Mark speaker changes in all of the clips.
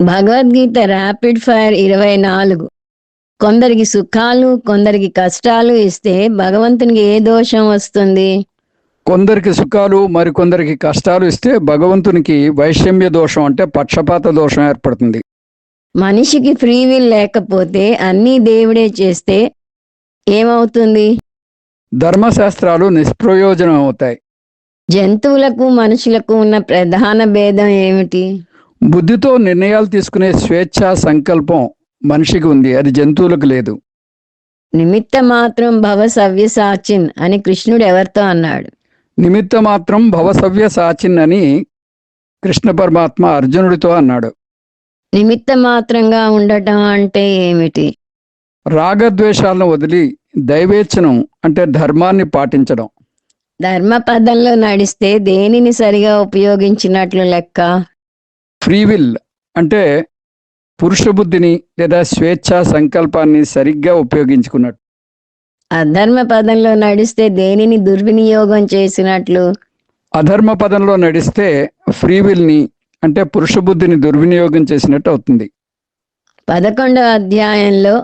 Speaker 1: Bhagavad Gita rapid fire 24. కొందరికి సుఖాలు కొందరికి కష్టాలు ఇస్తే భగవంతునికి ఏ దోషం వస్తుంది?
Speaker 2: కొందరికి సుఖాలు మరికొందరికి కష్టాలు ఇస్తే భగవంతునికి వైషమ్య దోషం అంటే పక్షపాత దోషం ఏర్పడుతుంది.
Speaker 1: మనిషికి ఫ్రీ విల్ లేకపోతే అన్నీ దేవుడే చేస్తే ఏమవుతుంది?
Speaker 2: ధర్మశాస్త్రాలు నిష్ప్రయోజనం అవుతాయి.
Speaker 1: జంతువులకు మనుషులకు ఉన్న ప్రధాన భేదం ఏమిటి?
Speaker 2: బుద్ధితో నిర్ణయాలు తీసుకునే స్వేచ్ఛా సంకల్పం మనిషికి ఉంది, అది జంతువులకు లేదు.
Speaker 1: నిమిత్త మాత్రం భవ సవ్యసాచిన్ అని కృష్ణుడు ఎవరితో అన్నాడు?
Speaker 2: నిమిత్త మాత్రం భవసవ్య సాచిన్ అని కృష్ణ పరమాత్మ అర్జునుడితో అన్నాడు.
Speaker 1: నిమిత్త మాత్రంగా ఉండటం అంటే ఏమిటి?
Speaker 2: రాగద్వేషాలను వదిలి దైవేచ్ఛనం అంటే ధర్మాన్ని పాటించడం.
Speaker 1: ధర్మపదంలో నడిస్తే దేనిని సరిగా ఉపయోగించినట్లు లెక్క?
Speaker 2: ఫ్రీవిల్ అంటే పురుష బుద్ధిని లేదా స్వేచ్ఛా సంకల్పాన్ని సరిగ్గా ఉపయోగించుకున్నట్టు.
Speaker 1: అధర్మ పదంలో నడిస్తే దేనిని దుర్వినియోగం చేసినట్లు?
Speaker 2: అధర్మ పదంలో నడిస్తే ఫ్రీవిల్ని అంటే పురుష బుద్ధిని దుర్వినియోగం చేసినట్టు అవుతుంది.
Speaker 1: 11వ అధ్యాయంలో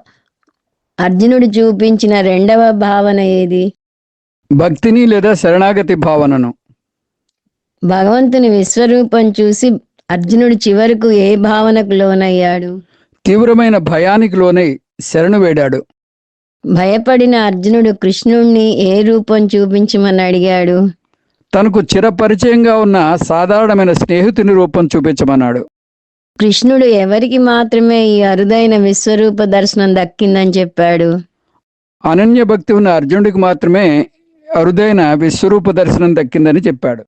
Speaker 1: అర్జునుడు చూపించిన రెండవ భావన ఏది?
Speaker 2: భక్తిని లేదా శరణాగతి భావనను.
Speaker 1: భగవంతుని విశ్వరూపం చూసి అర్జునుడు చివరకు ఏ భావనకు లోనయ్యాడు?
Speaker 2: తీవ్రమైన భయానికి లోనై శరణు వేడాడు.
Speaker 1: భయపడిన అర్జునుడు కృష్ణుణ్ణి ఏ రూపం చూపించమని అడిగాడు?
Speaker 2: తనకు చిరపరిచయంగా ఉన్న సాధారణమైన స్నేహితుని రూపం చూపించమన్నాడు.
Speaker 1: కృష్ణుడు ఎవరికి మాత్రమే ఈ అరుదైన విశ్వరూప దర్శనం దక్కిందని చెప్పాడు?
Speaker 2: అనన్య భక్తి ఉన్న అర్జునుడికి మాత్రమే అరుదైన విశ్వరూప దర్శనం దక్కిందని చెప్పాడు.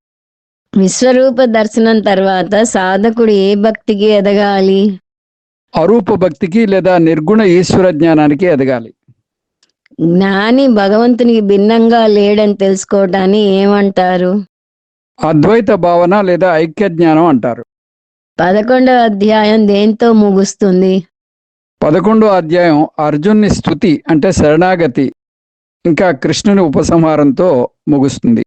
Speaker 1: విశ్వరూప దర్శనం తర్వాత సాధకుడు ఏ భక్తికి ఎదగాలి?
Speaker 2: అరూప భక్తికి లేదా నిర్గుణ ఈశ్వర జ్ఞానానికి ఎదగాలి.
Speaker 1: జ్ఞాని భగవంతునికి భిన్నంగా లేడని తెలుసుకోవటాన్ని ఏమంటారు?
Speaker 2: అద్వైత భావన లేదా ఐక్య జ్ఞానం అంటారు.
Speaker 1: 11వ అధ్యాయం దేంతో ముగుస్తుంది?
Speaker 2: 11వ అధ్యాయం అర్జున్ని స్తుతి అంటే శరణాగతి ఇంకా కృష్ణుని ఉపసంహారంతో ముగుస్తుంది.